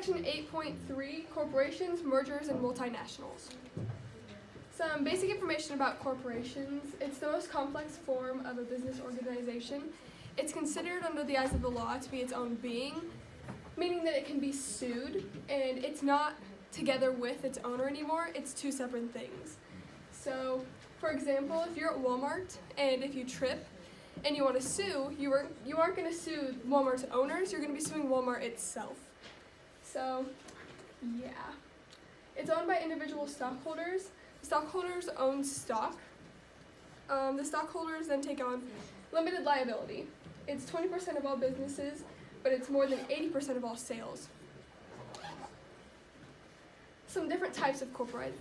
Section 8.3, Corporations, Mergers, and Multinationals. Some basic information about corporations. It's the most complex form of a business organization. It's considered under the eyes of the law to be its own being, meaning that it can be sued, and it's not together with its owner anymore. It's two separate things. So, for example, if you're at Walmart and if you trip and you want to sue, you aren't going to sue Walmart's owners, you're going to be suing Walmart itself. So, yeah. It's owned by individual stockholders. Stockholders own stock. The stockholders then take on limited liability. It's 20% of all businesses, but it's more than 80% of all sales. Some different types of corporations.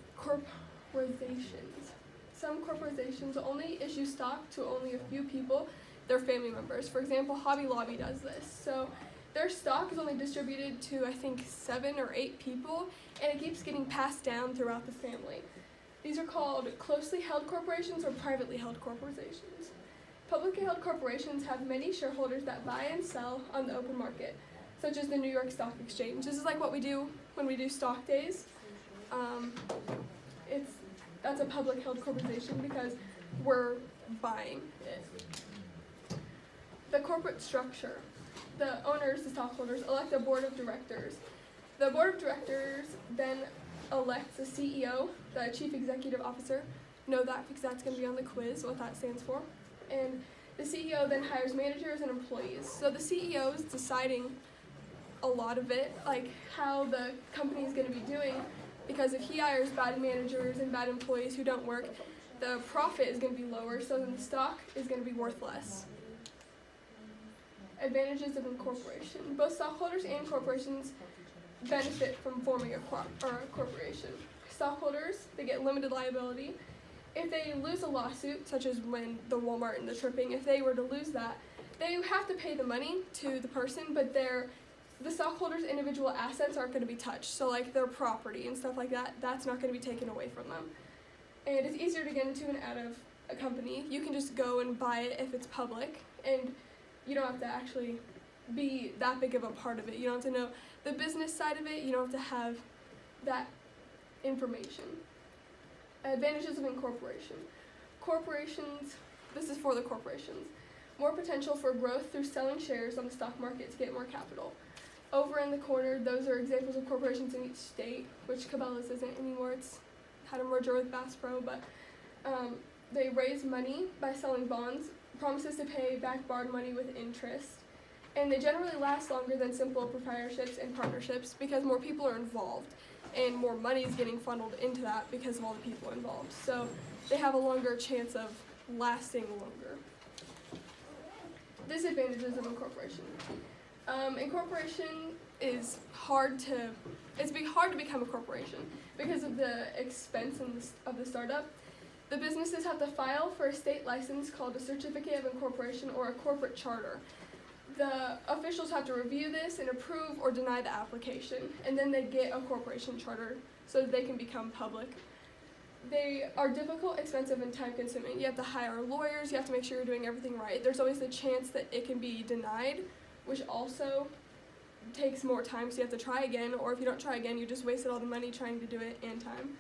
Some corporations only issue stock to only a few people, their family members. For example, Hobby Lobby does this. So their stock is only distributed to, I think, 7 or 8 people, and it keeps getting passed down throughout the family. These are called closely held corporations or privately held corporations. Publicly held corporations have many shareholders that buy and sell on the open market, such as the New York Stock Exchange. This is like what we do when we do stock days. That's a public held corporation because we're buying it. The corporate structure. The owners, the stockholders, elect a board of directors. The board of directors then elects a CEO, the chief executive officer. Know that because that's going to be on the quiz, what that stands for. And the CEO then hires managers and employees. So the CEO is deciding a lot of it, like how the company is going to be doing, because if he hires bad managers and bad employees who don't work, the profit is going to be lower, so then the stock is going to be worth less. Advantages of incorporation. Both stockholders and corporations benefit from forming a corporation. Stockholders, they get limited liability. If they lose a lawsuit, such as when the Walmart and the tripping, if they were to lose that, they have to pay the money to the person, but the stockholders' individual assets aren't going to be touched. So like their property and stuff like that, that's not going to be taken away from them. And it's easier to get into and out of a company. You can just go and buy it if it's public, and you don't have to actually be that big of a part of it. You don't have to know the business side of it. You don't have to have that information. Advantages of incorporation. Corporations, this is for the corporations. More potential for growth through selling shares on the stock market to get more capital. Over in the corner, those are examples of corporations in each state, which Cabela's isn't anymore. It's had a merger with Bass Pro, but they raise money by selling bonds, promises to pay back borrowed money with interest, and they generally last longer than simple proprietorships and partnerships because more people are involved and more money is getting funneled into that because of all the people involved. So they have a longer chance of lasting longer. Disadvantages of incorporation. Incorporation is hard to become a corporation because of the expense of the startup. The businesses have to file for a state license called a certificate of incorporation or a corporate charter. The officials have to review this and approve or deny the application, and then they get a corporation charter so that they can become public. They are difficult, expensive, and time-consuming. You have to hire lawyers, you have to make sure you're doing everything right. There's always the chance that it can be denied, which also takes more time, so you have to try again, or if you don't try again, you just wasted all the money trying to do it and time.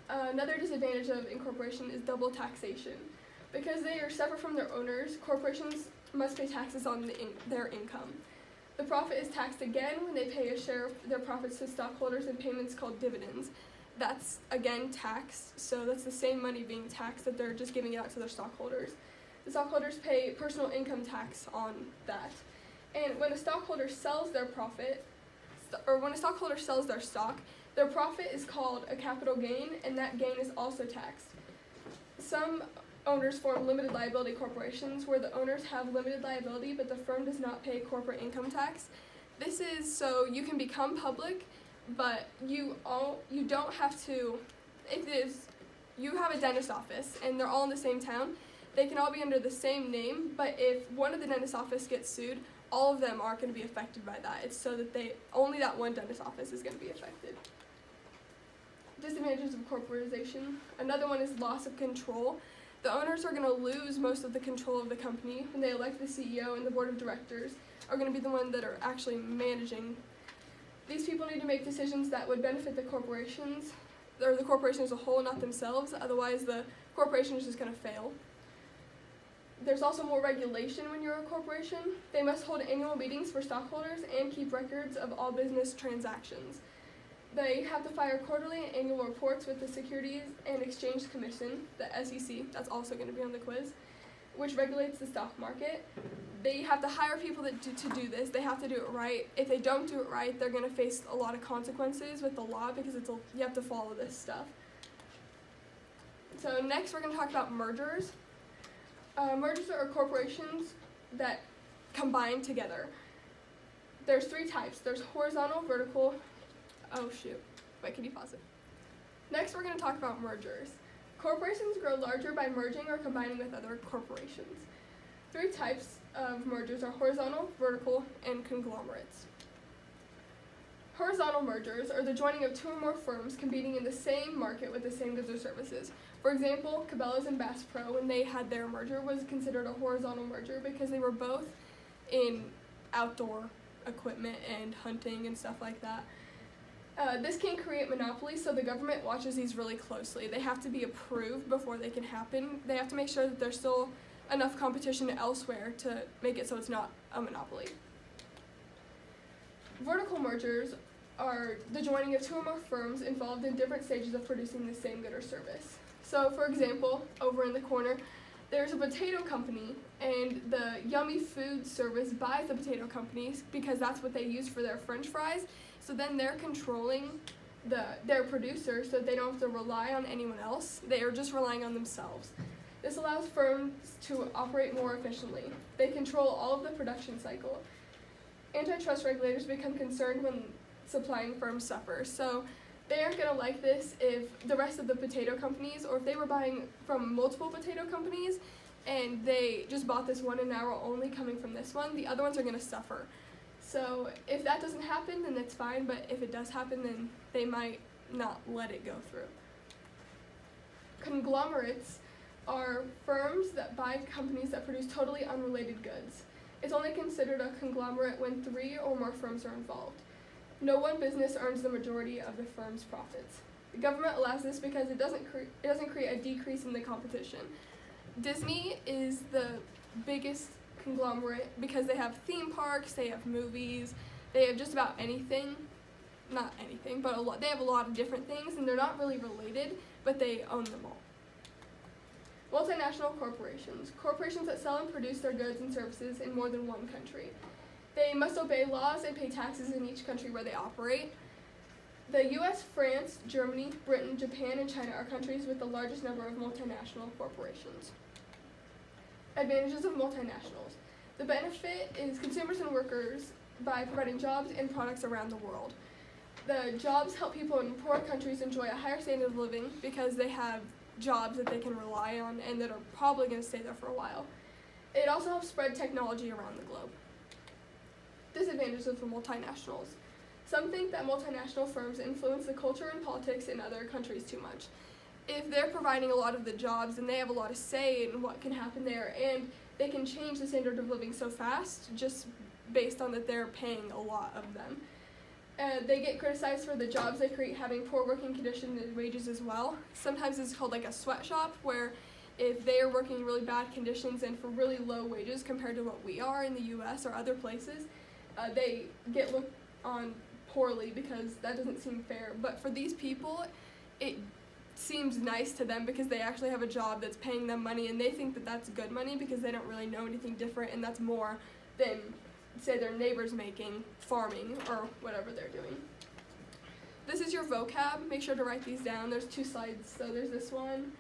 Another disadvantage of incorporation is double taxation. Because they are separate from their owners, corporations must pay taxes on their income. The profit is taxed again when they pay a share of their profits to stockholders in payments called dividends. That's, again, taxed, so that's the same money being taxed that they're just giving it out to their stockholders. The stockholders pay personal income tax on that. And when a stockholder sells their profit, or when a stockholder sells their stock, their profit is called a capital gain, and that gain is also taxed. Some owners form limited liability corporations where the owners have limited liability, but the firm does not pay corporate income tax. This is so you can become public, but you don't have to. You have a dentist office, and they're all in the same town. They can all be under the same name, but if one of the dentist office gets sued, all of them aren't going to be affected by that. It's so that only that one dentist office is going to be affected. Disadvantages of corporatization. Another one is loss of control. The owners are going to lose most of the control of the company when they elect the CEO and the board of directors. are going to be the ones that are actually managing. These people need to make decisions that would benefit the corporations, or the corporation as a whole, not themselves. Otherwise, the corporation is just going to fail. There's also more regulation when you're a corporation. They must hold annual meetings for stockholders and keep records of all business transactions. They have to file quarterly and annual reports with the Securities and Exchange Commission, the SEC, that's also going to be on the quiz, which regulates the stock market. They have to hire people to do this. They have to do it right. If they don't do it right, they're going to face a lot of consequences with the law because you have to follow this stuff. So next we're going to talk about mergers. Mergers are corporations that combine together. There's 3 types. There's horizontal, vertical. Oh shoot. Wait, can you pause it? Next we're going to talk about mergers. Corporations grow larger by merging or combining with other corporations. 3 types of mergers are horizontal, vertical, and conglomerates. Horizontal mergers are the joining of 2 or more firms competing in the same market with the same goods or services. For example, Cabela's and Bass Pro, when they had their merger, was considered a horizontal merger because they were both in outdoor equipment and hunting and stuff like that. This can create monopolies, so the government watches these really closely. They have to be approved before they can happen. They have to make sure that there's still enough competition elsewhere to make it so it's not a monopoly. Vertical mergers are the joining of 2 or more firms involved in different stages of producing the same good or service. So, for example, over in the corner, there's a potato company, and the Yummy Food Service buys the potato companies because that's what they use for their French fries. So then they're controlling their producer so they don't have to rely on anyone else. They are just relying on themselves. This allows firms to operate more efficiently. They control all of the production cycle. Antitrust regulators become concerned when supplying firms suffer. So they aren't going to like this if the rest of the potato companies, or if they were buying from multiple potato companies and they just bought this one and now are only coming from this one, the other ones are going to suffer. So if that doesn't happen, then that's fine, but if it does happen, then they might not let it go through. Conglomerates are firms that buy companies that produce totally unrelated goods. It's only considered a conglomerate when 3 or more firms are involved. No one business earns the majority of the firm's profits. The government allows this because it doesn't create a decrease in the competition. Disney is the biggest conglomerate because they have theme parks, they have movies, they have just about anything. Not anything, but they have a lot of different things, and they're not really related, but they own them all. Multinational corporations. Corporations that sell and produce their goods and services in more than one country. They must obey laws and pay taxes in each country where they operate. The US, France, Germany, Britain, Japan, and China are countries with the largest number of multinational corporations. Advantages of multinationals. The benefit is consumers and workers by providing jobs and products around the world. The jobs help people in poor countries enjoy a higher standard of living because they have jobs that they can rely on and that are probably going to stay there for a while. It also helps spread technology around the globe. Disadvantages of multinationals. Some think that multinational firms influence the culture and politics in other countries too much. If they're providing a lot of the jobs, then they have a lot of say in what can happen there, and they can change the standard of living so fast just based on that they're paying a lot of them. They get criticized for the jobs they create having poor working conditions and wages as well. Sometimes it's called like a sweatshop, where if they are working in really bad conditions and for really low wages compared to what we are in the US or other places, they get looked on poorly because that doesn't seem fair. But for these people, it seems nice to them because they actually have a job that's paying them money, and they think that that's good money because they don't really know anything different, and that's more than, say, their neighbors making farming or whatever they're doing. This is your vocab. Make sure to write these down. There's 2 slides, so there's this one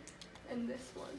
and this one.